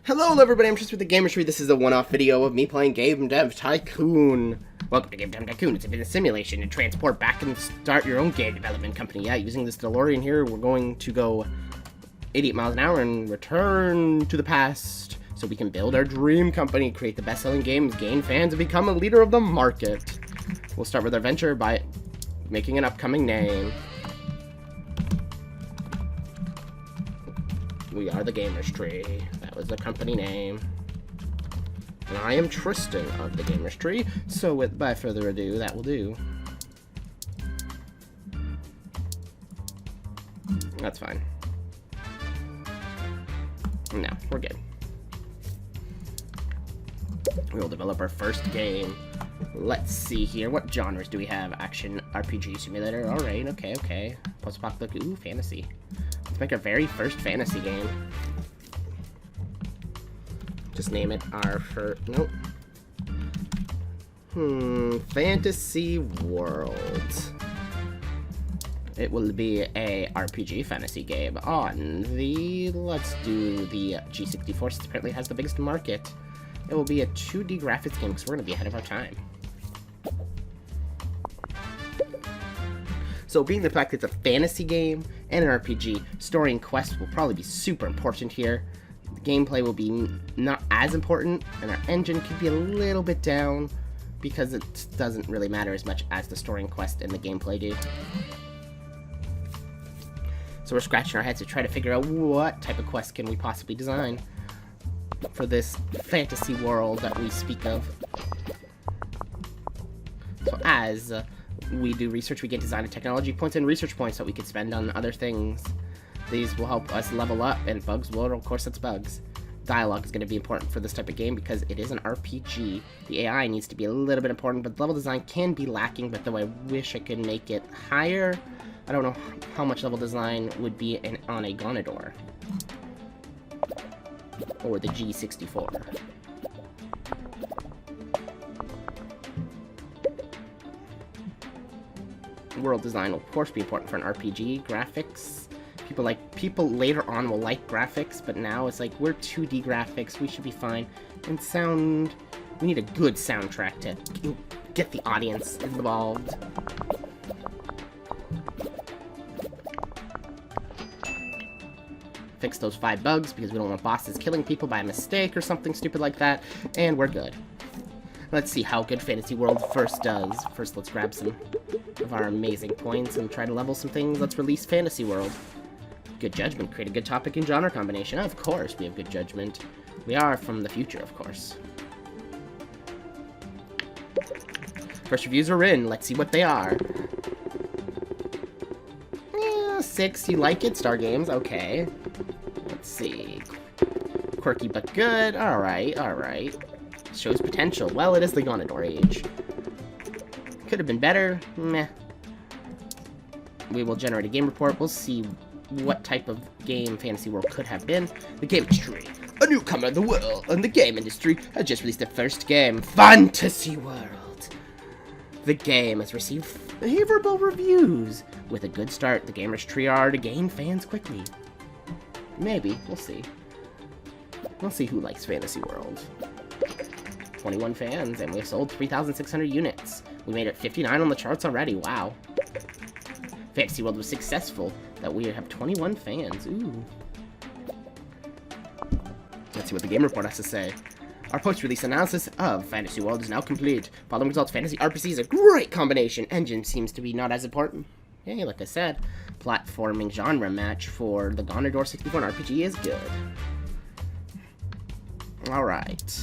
Hello everybody, I'm Tristen with the Gamer Tree. This is a one-off video of me playing Game Dev Tycoon. Welcome to Game Dev Tycoon. It's a business simulation to transport back and start your own game development company. Yeah, using this DeLorean here, we're going to go 88 miles an hour and return to the past so we can build our dream company, create the best-selling games, gain fans, and become a leader of the market. We'll start with our venture by making an upcoming name. We are the Gamers Tree. That was the company name. And I am Tristen of the Gamers Tree. So by further ado, that will do. That's fine. No, we're good. We will develop our first game. Let's see here. What genres do we have? Action, RPG, simulator. Alright, okay. Post-apocalyptic, ooh, fantasy. Let's make our very first fantasy game. Just name it our first... Nope. Fantasy World. It will be a RPG fantasy game on the... Let's do the G64, since apparently it has the biggest market. It will be a 2D graphics game, because we're going to be ahead of our time. So being the fact that it's a fantasy game and an RPG, story and quest will probably be super important here. The gameplay will be not as important, and our engine could be a little bit down because it doesn't really matter as much as the story and quest and the gameplay do. So we're scratching our heads to try to figure out what type of quest can we possibly design for this fantasy world that we speak of. So as we do research, we get design and technology points and research points that we could spend on other things. These will help us level up, and bugs will, of course, that's bugs. Dialogue is going to be important for this type of game because it is an RPG. The AI needs to be a little bit important, but level design can be lacking, but though I wish I could make it higher, I don't know how much level design would be on a Gonador. Or the G64. World design will of course be important for an RPG. Graphics, people later on will like graphics, but now it's like we're 2D graphics, we should be fine. And sound, we need a good soundtrack to get the audience involved. Fix those 5 bugs because we don't want bosses killing people by mistake or something stupid like that, and we're good. Let's see how good Fantasy World first does. First, let's grab some of our amazing points and try to level some things. Let's release Fantasy World. Good judgment. Create a good topic and genre combination. Of course, we have good judgment. We are from the future, of course. First reviews are in. Let's see what they are. 6. You like it? Star Games. Okay. Let's see. Quirky but good. Alright. Shows potential. Well, it is the Gonador age. Could have been better. Meh. We will generate a game report. We'll see what type of game Fantasy World could have been. The Gamers Tree, a newcomer in the world and the game industry, has just released their first game, Fantasy World. The game has received favorable reviews. With a good start, the Gamers Tree are to gain fans quickly. Maybe. We'll see. We'll see who likes Fantasy World. 21 fans, and we have sold 3,600 units. We made it 59 on the charts already. Wow. Fantasy World was successful that we have 21 fans. Ooh. Let's see what the game report has to say. Our post-release analysis of Fantasy World is now complete. Following results, Fantasy RPG is a great combination. Engine seems to be not as important. Hey, like I said, platforming genre match for the Gonador 64 and RPG is good. Alright.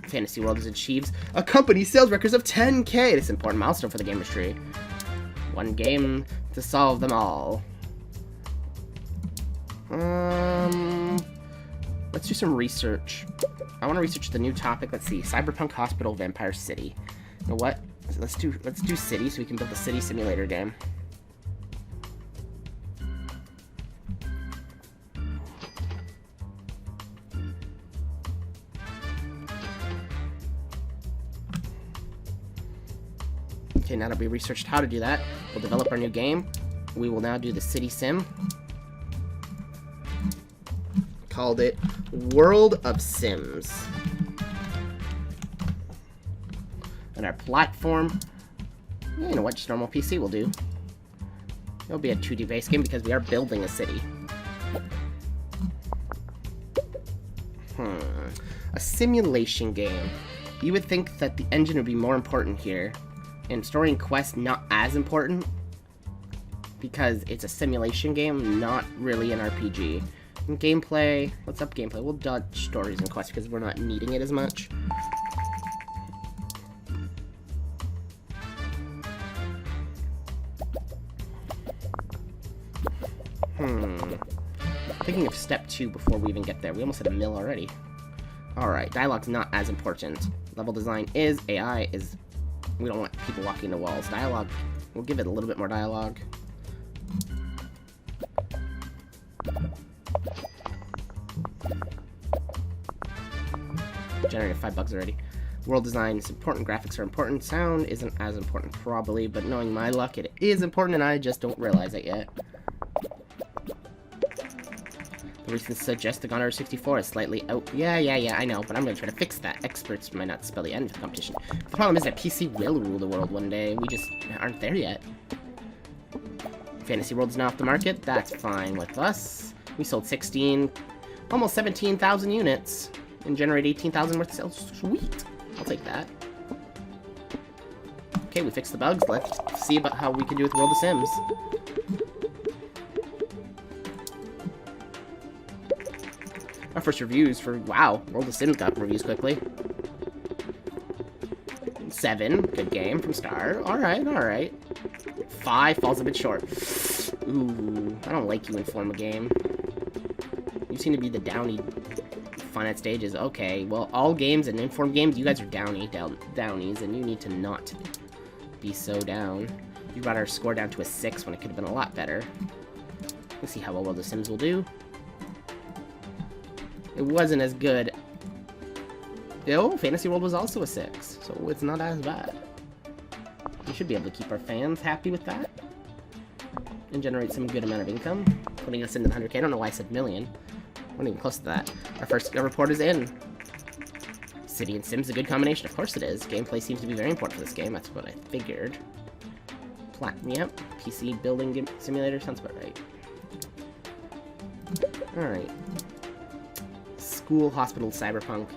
Fantasy World has achieved a company sales records of 10K. This is an important milestone for the Gamers Tree. One game to solve them all. Let's do some research. I want to research the new topic. Let's see. Cyberpunk Hospital Vampire City. You know what? Let's do city so we can build a city simulator game. Okay, now that we researched how to do that, we'll develop our new game. We will now do the city sim. called it World of Sims. And our platform, you know what, just normal PC will do. It'll be a 2D based game because we are building a city. A simulation game. You would think that the engine would be more important here. And story and quest not as important. Because it's a simulation game, not really an RPG. And gameplay, what's up gameplay? We'll dodge stories and quests because we're not needing it as much. Thinking of step 2 before we even get there. We almost hit a mill already. Alright, dialogue's not as important. Level design is, AI is, we don't want people walking into walls. Dialogue, we'll give it a little bit more dialogue. Generated 5 bugs already. World design is important, graphics are important, sound isn't as important probably, but knowing my luck, it is important and I just don't realize it yet. The reasons suggest the Gunner 64 is slightly out. Yeah, I know, but I'm gonna try to fix that. Experts might not spell the end of the competition. The problem is that PC will rule the world one day. We just aren't there yet. Fantasy World is now off the market. That's fine with us. We sold 16, almost 17,000 units and generate 18,000 worth of sales. Sweet. I'll take that. Okay, we fixed the bugs. Let's see about how we can do with World of Sims. Our first reviews for, wow, World of Sims got reviews quickly. 7, good game from Star. Alright. 5 falls a bit short. Ooh, I don't like you in Forma game. You seem to be the downy finite stages. Okay, well, all games and inform games, you guys are downies, and you need to not be so down. You brought our score down to a 6 when it could have been a lot better. Let's see how well World of Sims will do. It wasn't as good. Oh, Fantasy World was also a 6, so it's not as bad. We should be able to keep our fans happy with that. And generate some good amount of income. Putting us into the 100K. I don't know why I said million. We're not even close to that. Our first report is in. City and Sims, a good combination. Of course it is. Gameplay seems to be very important for this game. That's what I figured. Yep. PC building simulator. Sounds about right. Alright. School, hospital, cyberpunk.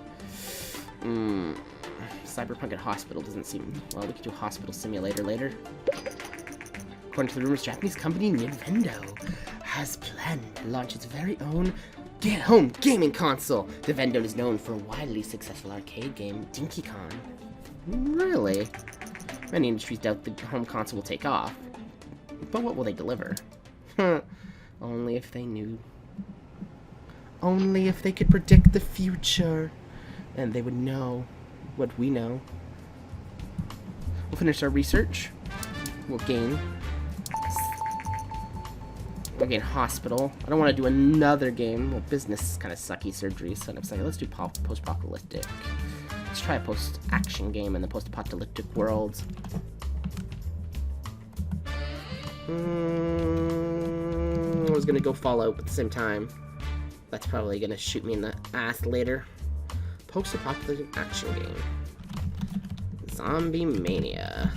Cyberpunk at hospital doesn't seem... Well, we could do a hospital simulator later. According to the rumors, Japanese company Nintendo has planned to launch its very own home gaming console. The vendor is known for a widely successful arcade game, Donkey Kong. Really? Many industries doubt the home console will take off. But what will they deliver? Only if they knew. Only if they could predict the future. And they would know what we know. We'll finish our research. We'll gain hospital. I don't want to do another game. Well, business is kind of sucky. Surgery, so I'm saying let's do post-apocalyptic. Let's try a post-action game in the post-apocalyptic world. I was gonna go Fallout at the same time. That's probably gonna shoot me in the ass later. Post-apocalyptic action game. Zombie Mania.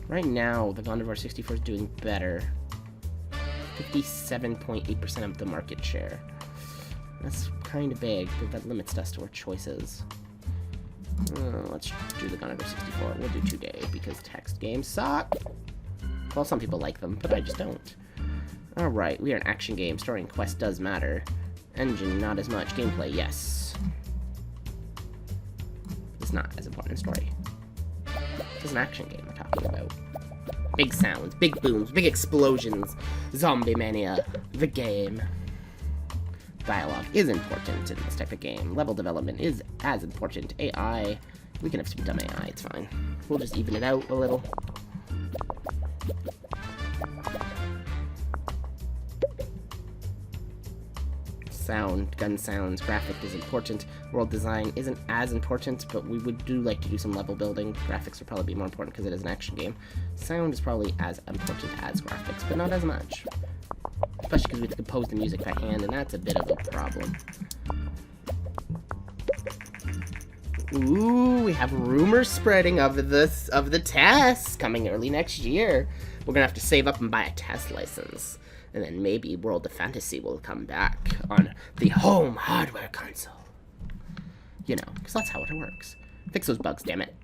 Right now, the Gondor 64 is doing better. 57.8% of the market share. That's kind of big, but that limits us to our choices. Let's do the Gondor 64. We'll do 2-day because text games suck. Well, some people like them, but I just don't. Alright, we are an action game. Story and quest does matter. Engine, not as much. Gameplay, yes. It's not as important in story. It's an action game we're talking about. Big sounds, big booms, big explosions. Zombie Mania, the game. Dialogue is important in this type of game. Level development is as important. AI, we can have some dumb AI, it's fine. We'll just even it out a little. sound, gun sounds, graphic is important. World design isn't as important, but we would like to do some level building. Graphics would probably be more important because it is an action game. Sound is probably as important as graphics, but not as much. Especially because we have to compose the music by hand, and that's a bit of a problem. Ooh, we have rumors spreading of the tests coming early next year. We're gonna have to save up and buy a test license. And then maybe World of Fantasy will come back on the home hardware console. You know, because that's how it works. Fix those bugs, damn it.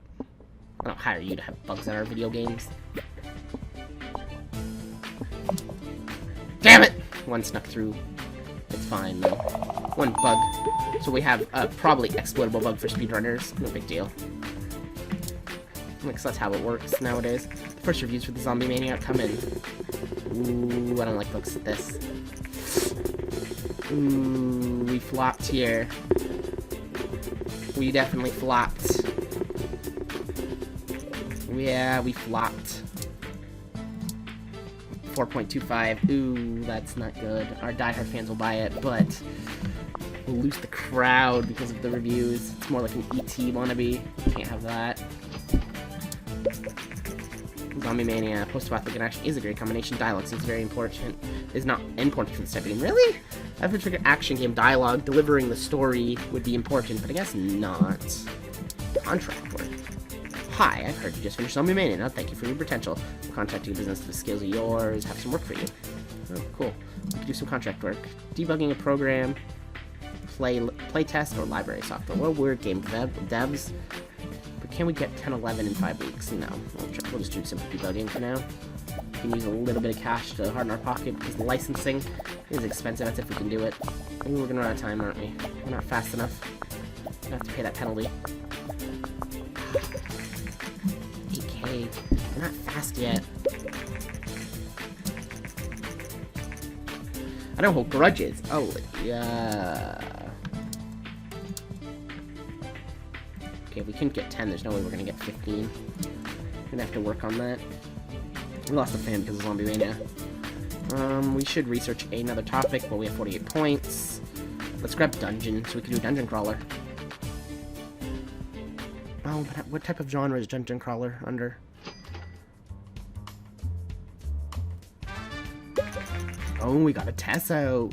I don't hire you to have bugs in our video games. Damn it! One snuck through. It's fine, though. One bug. So we have a probably exploitable bug for speedrunners. No big deal. Because that's how it works nowadays. The first reviews for the Zombie Maniac come in. Ooh, I don't like the looks of this. Ooh, we flopped here. We definitely flopped. Yeah, we flopped. 4.25. Ooh, that's not good. Our diehard fans will buy it, but we'll lose the crowd because of the reviews. It's more like an ET wannabe. Can't have that. Zombie Mania, post-apocalyptic and action is a great combination. Dialogue seems very important. Is not important for this type of game. Really? I would figure action game dialogue, delivering the story would be important, but I guess not. Contract work. Hi, I've heard you just finished Zombie Mania. Now thank you for your potential. I'll contact your business with skills of yours. Have some work for you. Oh, cool. I can do some contract work. Debugging a program, play test, or library software. Well, we're game devs. Can we get 10-11 in 5 weeks? No. We'll just do simple debugging for now. We can use a little bit of cash to harden our pocket because the licensing is expensive. That's if we can do it. Maybe we're gonna run out of time, aren't we? We're not fast enough. We're gonna have to pay that penalty. 8K. We're not fast yet. I don't hold grudges. Oh, yeah. Okay, if we couldn't get 10, there's no way we're gonna get 15. We're gonna have to work on that. We lost a fan because of Zombie Mania. We should research another topic, but we have 48 points. Let's grab Dungeon, so we can do a Dungeon Crawler. Oh, but what type of genre is Dungeon Crawler under? Oh, we got a test out.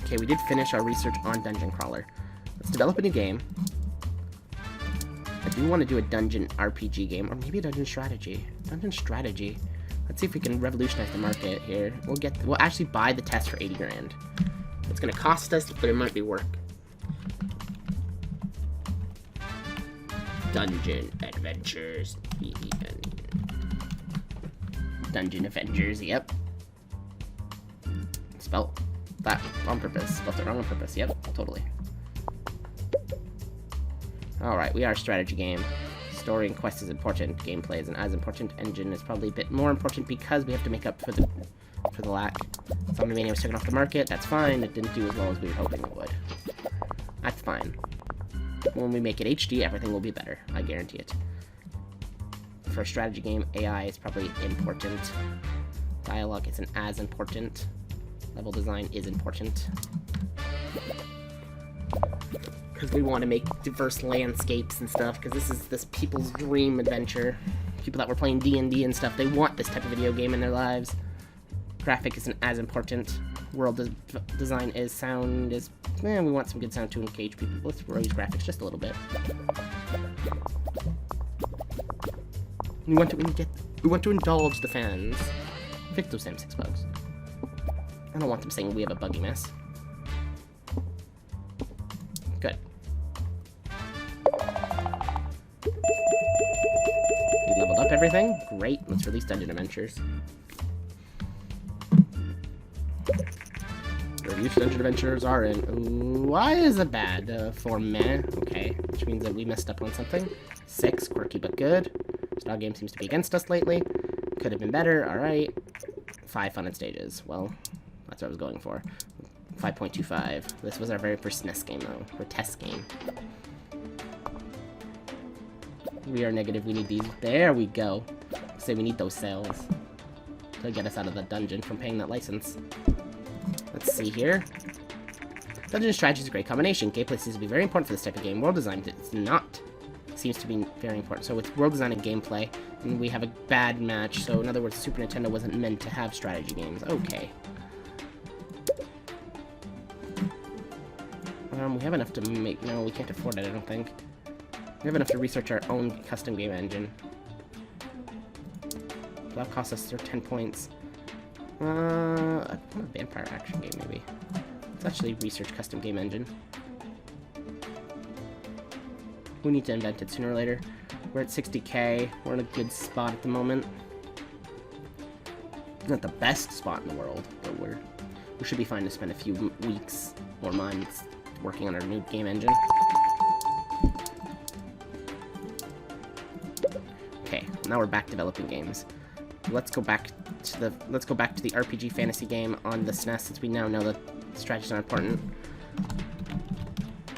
Okay, we did finish our research on Dungeon Crawler. Let's develop a new game. I do want to do a dungeon RPG game, or maybe a dungeon strategy. Dungeon strategy. Let's see if we can revolutionize the market here. We'll actually buy the test for 80 grand. It's gonna cost us, but it might be work. Dungeon Adventures. Dungeon Avengers, yep. Spelt that on purpose. Spelled it wrong on purpose, yep, totally. Alright, we are a strategy game. Story and quest is important. Gameplay isn't as important. Engine is probably a bit more important because we have to make up for the lack. Zombie Mania was taken off the market. That's fine. It didn't do as well as we were hoping it would. That's fine. When we make it HD, everything will be better. I guarantee it. For a strategy game, AI is probably important. Dialogue isn't as important. Level design is important. Because we want to make diverse landscapes and stuff, because this is this people's dream adventure. People that were playing D&D and stuff, they want this type of video game in their lives. Graphic isn't as important. World design is, sound is, we want some good sound to engage people. Let's raise graphics just a little bit. We want to indulge the fans. Fix those same 6 bugs. I don't want them saying we have a buggy mess. Good. We leveled up everything. Great. Let's release Dungeon Adventures. Reviews Dungeon Adventures are in. Ooh, why is it bad? 4 meh. Okay. Which means that we messed up on something. 6. Quirky but good. Style game seems to be against us lately. Could have been better. Alright. 5 fun and stages. Well, that's what I was going for. 5.25. This was our very first SNES game, though. Or test game. We are negative. We need these. There we go. Say we need those sales to get us out of the dungeon from paying that license. Let's see here. Dungeon strategy is a great combination. Gameplay seems to be very important for this type of game. World design is not. Seems to be very important. So with world design and gameplay, and we have a bad match. So in other words, Super Nintendo wasn't meant to have strategy games. Okay. We have enough to make... No, we can't afford it, I don't think. We have enough to research our own custom game engine. That'll cost us 10 points. I want a vampire action game, maybe. Let's actually research custom game engine. We need to invent it sooner or later. We're at 60k. We're in a good spot at the moment. Not the best spot in the world, but we should be fine to spend a few weeks or months working on our new game engine. Okay, now we're back developing games. Let's go back to the RPG fantasy game on the SNES, since we now know that strategies are important.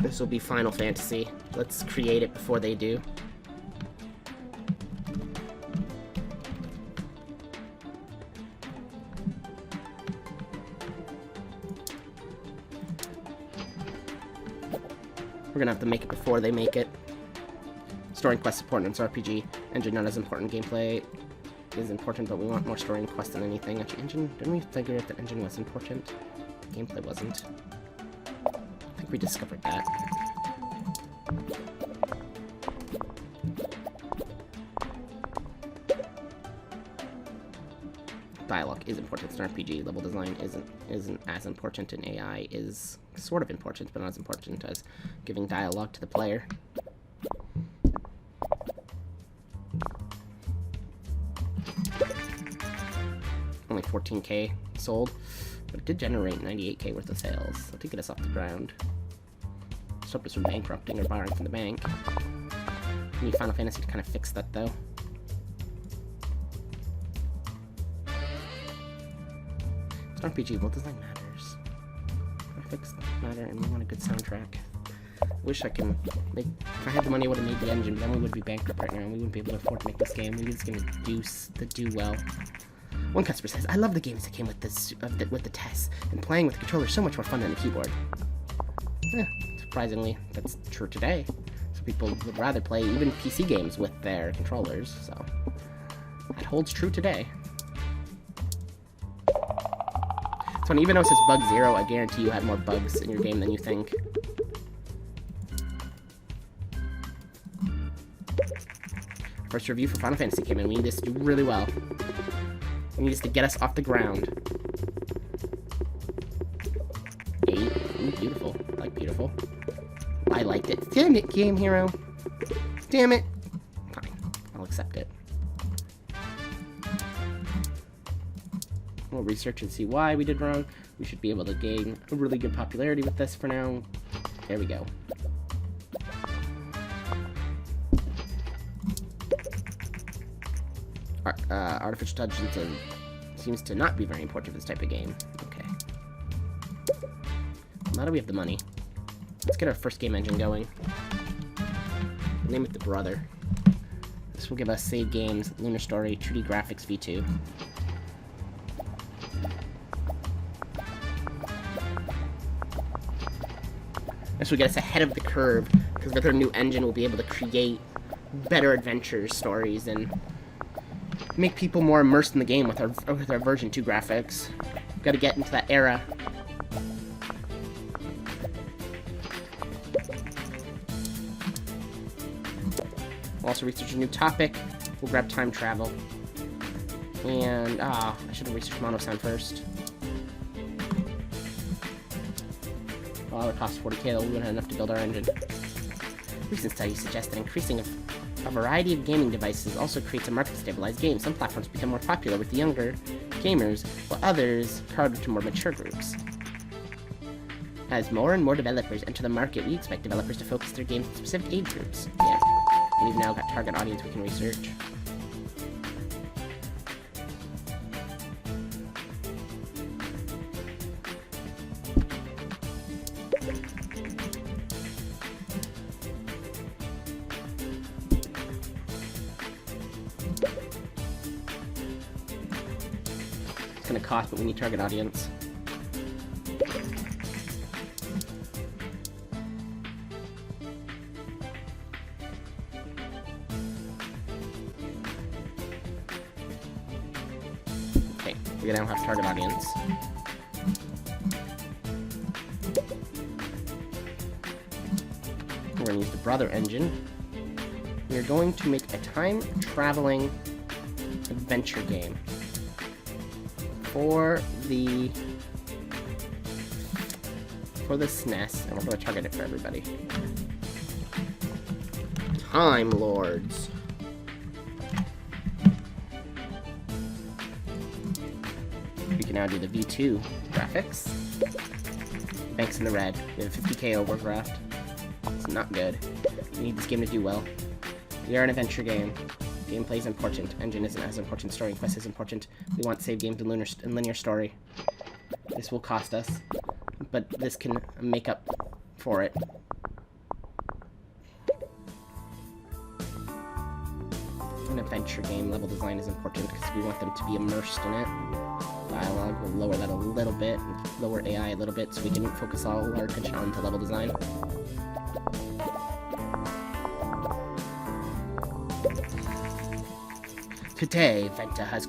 This will be Final Fantasy. Let's create it before they do. We're gonna have to make it before they make it. Story and quest important. It's RPG. Engine not as important. Gameplay is important, but we want more story and quest than anything. Actually, engine, didn't we figure out that engine was important? Gameplay wasn't. I think we discovered that. Dialogue is important. It's an RPG. Level design isn't as important, and AI is sort of important, but not as important as giving dialogue to the player. Only 14k sold, but it did generate 98k worth of sales. So to get us off the ground. Stop us from bankrupting or borrowing from the bank. We need Final Fantasy to kind of fix that, though. It's an RPG. Well, design matters. Graphics matter, and we want a good soundtrack. I wish I can make... If I had the money, I would have made the engine, but then we would be bankrupt right now, and we wouldn't be able to afford to make this game. We were just going to do well. One customer says, "I love the games that came with the tests, and playing with the controller is so much more fun than the keyboard." Surprisingly, that's true today. So people would rather play even PC games with their controllers, so that holds true today. So even though it says bug 0, I guarantee you have more bugs in your game than you think. First review for Final Fantasy came in. We need this to do really well. We need this to get us off the ground. 8. Ooh, beautiful. I like beautiful. I liked it. Damn it, Game Hero. Damn it. Fine. I'll accept it. We'll research and see why we did wrong. We should be able to gain a really good popularity with this for now. There we go. Artificial intelligence seems to not be very important for this type of game. Okay. Well, now that we have the money, let's get our first game engine going. Name it the Brother. This will give us save games, Lunar Story, 2D Graphics V2. This will get us ahead of the curve, because with our new engine, we'll be able to create better adventure stories and make people more immersed in the game with our version 2 graphics. We've got to get into that era. We'll also research a new topic. We'll grab time travel. And, I should have researched mono sound first. Well, it costs 40k, though we wouldn't have enough to build our engine. Recent studies suggest that increasing a variety of gaming devices also creates a market to stabilize games. Some platforms become more popular with the younger gamers, while others cater to more mature groups. As more and more developers enter the market, we expect developers to focus their games on specific age groups. Yeah, we've now got target audience we can research. Cost, but we need target audience. Okay, we now have target audience. We're going to use the brother engine. We are going to make a time-traveling adventure game for the SNES, and we're going to target it for everybody. Time Lords. We can now do the V2 graphics. Banks in the red. We have a 50k overdraft. It's not good. We need this game to do well. We are an adventure game. Gameplay is important. Engine isn't as important. Story and quest is important. We want save games and linear story. This will cost us, but this can make up for it. An adventure game, level design is important because we want them to be immersed in it. Dialogue, we'll lower that a little bit, lower AI a little bit so we can focus all our attention onto level design. Today, Venta has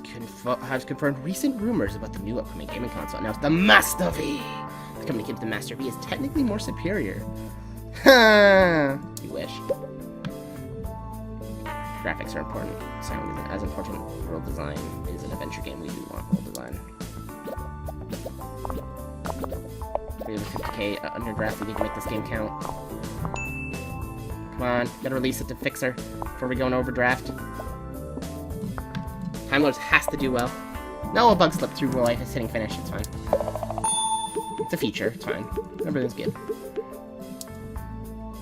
confirmed recent rumors about the new upcoming gaming console. Announced the Master V! The company claims the Master V is technically more superior. Ha! You wish. Graphics are important. Sound isn't as important. World design is an adventure game. We do want world design. We have a 50k underdraft. We need to make this game count. Come on, gotta release it to Fixer before we go in overdraft. Time Lords has to do well. No, a bug slipped through while I was hitting finish. It's fine. It's a feature. It's fine. Everything's good.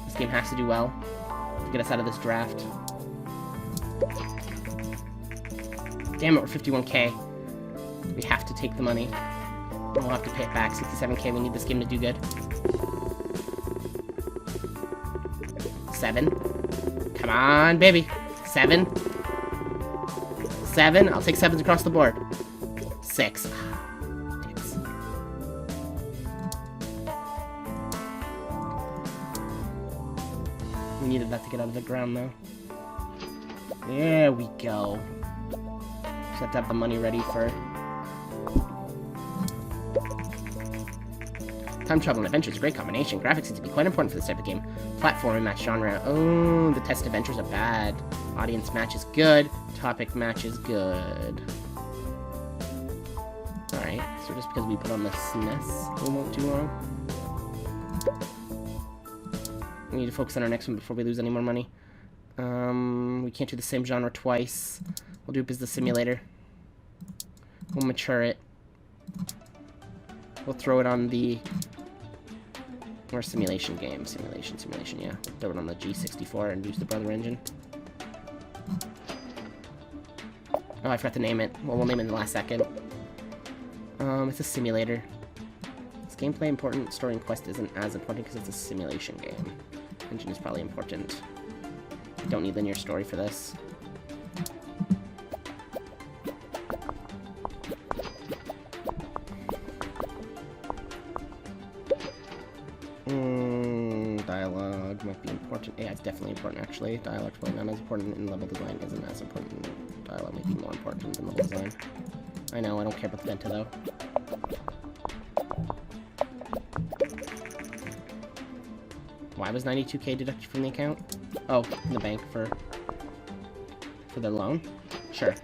This game has to do well to get us out of this draft. Damn it, we're 51k. We have to take the money. We'll have to pay it back. 67k. We need this game to do good. 7. Come on, baby. 7. 7. I'll take 7s across the board. 6. Dicks. We needed that to get out of the ground, though. There we go. Just have to have the money ready for... Time travel and adventure is a great combination. Graphics seem to be quite important for this type of game. Platform and match genre. Oh, the test adventures are bad. Audience match is good. Topic match is good. Alright, so just because we put on the SNES, we won't do wrong. We need to focus on our next one before we lose any more money. We can't do the same genre twice. We'll do Business Simulator. We'll mature it. We'll throw it on the... Or simulation game. Simulation, yeah. Throw it on the G64 and use the brother engine. Oh, I forgot to name it. Well, we'll name it in the last second. It's a simulator. Is gameplay important? Story and quest isn't as important because it's a simulation game. Engine is probably important. Don't need linear story for this. Dialogue might be important. Yeah, it's definitely important, actually. Dialogue's probably not as important, and level design isn't as important. Dialogue may be more important than level design. I know, I don't care about the Venta, though. Why was 92k deducted from the account? Oh, in the bank for the loan? Sure.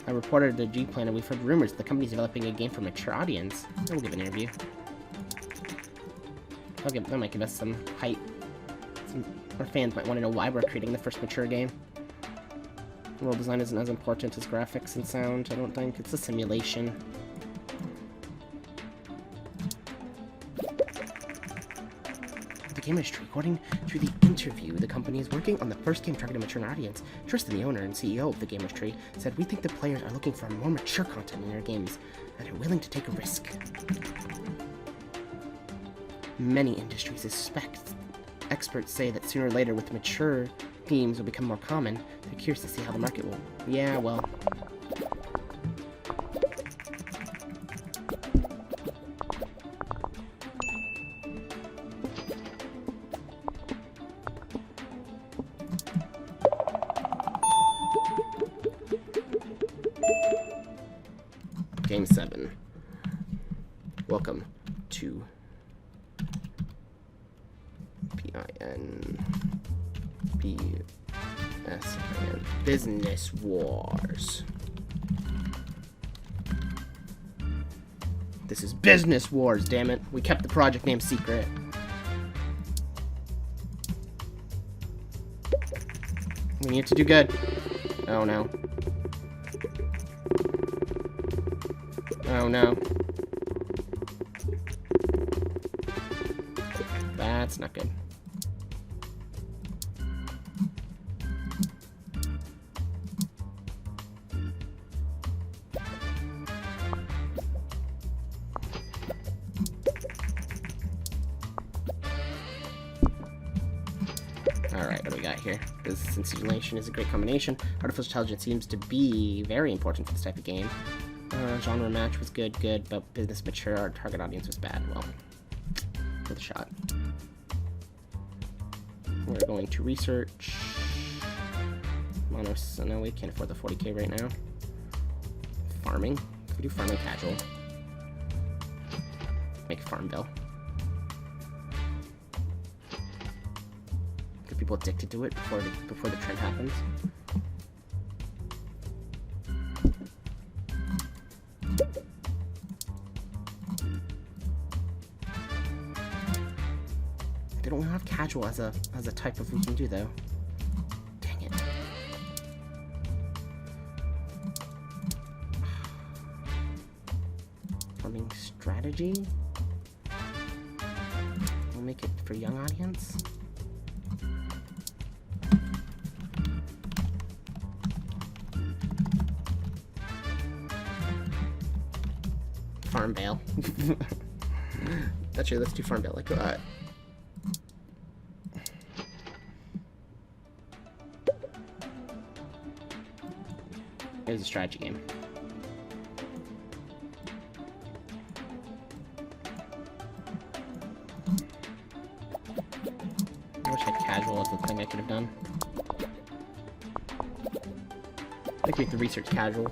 I reported the G plan and we've heard rumors that the company's developing a game for a mature audience. We'll give an interview. That might give us some hype. Our fans might want to know why we're creating the first mature game. World design isn't as important as graphics and sound, I don't think. It's a simulation. The game industry, according to the interview, the company is working on the first game targeting a mature audience. Tristen, the owner and CEO of the Game Industry, said, "We think the players are looking for more mature content in their games and are willing to take a risk." Many industries experts say that sooner or later, with mature themes will become more common. They're curious to see how the market will... Yeah, well... Game 7. Welcome to PINBSIN Business Wars. This is Business Wars, damn it. We kept the project name secret. We need to do good. Oh no. Oh no. That's not good. Alright, what do we got here? Business and simulation is a great combination. Artificial intelligence seems to be very important for this type of game. Genre match was good, but business mature, our target audience was bad. Well, worth a shot. We're going to research. Monos, no, we can't afford the 40k right now. Farming. We do farming casual. Make a farm bill. Get people addicted to it before the trend happens. They don't have casual as a type of we can do though. Dang it. Farming strategy. We'll make it for young audience. Farm bale. Actually, let's do farm bale. Like that. Here's a strategy game. I wish I had casual as the thing I could have done. I think we have to research casual.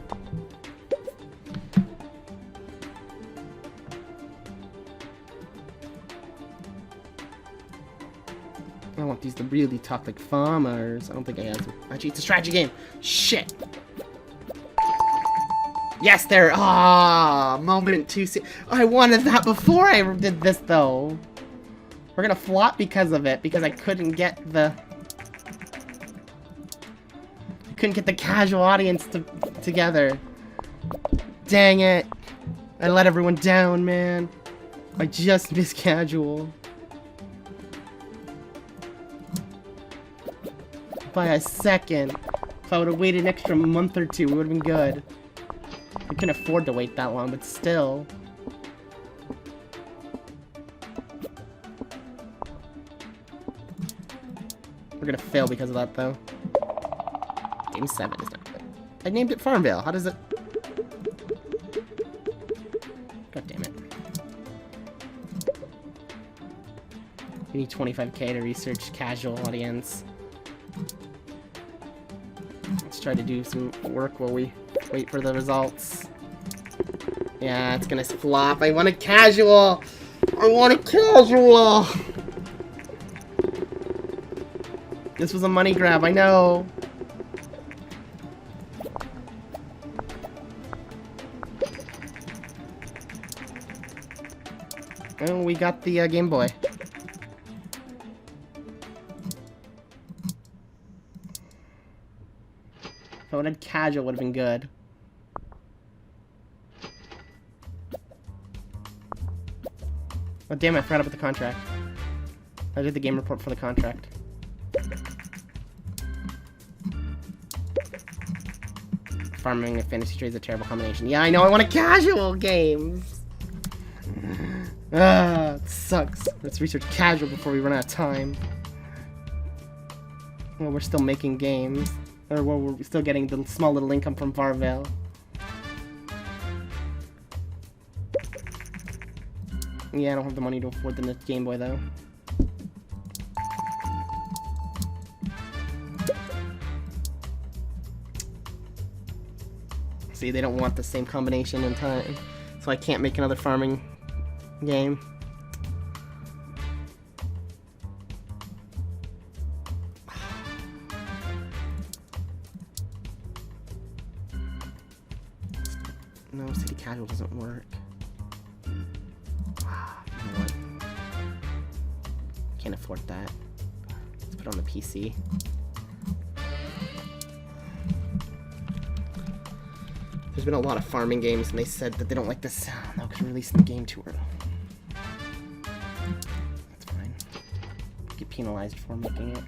I want these to really talk like farmers. I don't think I have to. Actually, it's a strategy game. Shit. Yes, there. Ah, moment too soon. I wanted that before I did this, though. We're gonna flop because of it, because I couldn't get the casual audience together. Dang it! I let everyone down, man. I just missed casual by a second. If I would have waited an extra month or two, it would have been good. I couldn't afford to wait that long, but still. We're gonna fail because of that, though. Game 7 is not good. I named it Farmville. How does it... God damn it. We need 25k to research casual audience. Let's try to do some work while we wait for the results. Yeah, it's gonna flop. I want a casual! I want a casual! This was a money grab, I know. Oh, we got the Game Boy. If I would have had casual, would have been good. Oh damn, I forgot about the contract. I did the game report for the contract. Farming and fantasy trade is a terrible combination. Yeah, I know, I want a casual games! Ah, it sucks. Let's research casual before we run out of time. Well, we're still making games. Or well, we're still getting the small little income from Farmville. Yeah, I don't have the money to afford the Game Boy, though. See, they don't want the same combination in time. So I can't make another farming game. No, city casual doesn't work. You know what? Can't afford that. Let's put it on the PC. There's been a lot of farming games, and they said that they don't like the sound. That was releasing the game too early. That's fine. Get penalized for making it.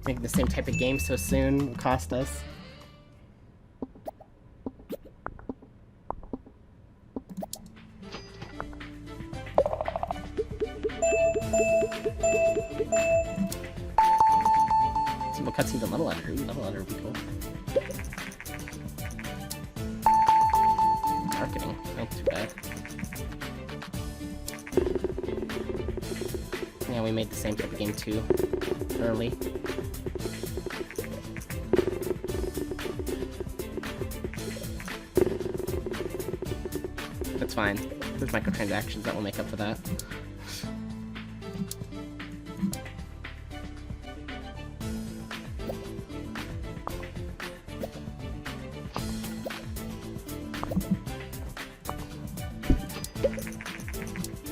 Making the same type of game so soon will cost us. Simple cutscenes and level editor. Ooh, level editor would be cool. Marketing. Not too bad. Yeah, we made the same type of game too early. That's fine. There's microtransactions that will make up for that.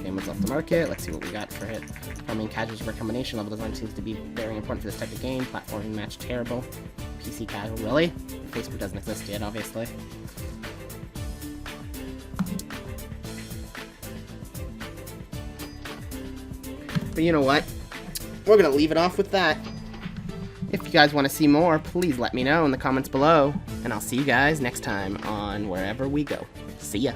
Game is off the market. Let's see what we got for it. Farming casuals for combination. Level design seems to be very important for this type of game. Platforming match terrible. PC casual. Really? Facebook doesn't exist yet, obviously. But you know what? We're going to leave it off with that. If you guys want to see more, please let me know in the comments below. And I'll see you guys next time on Wherever We Go. See ya.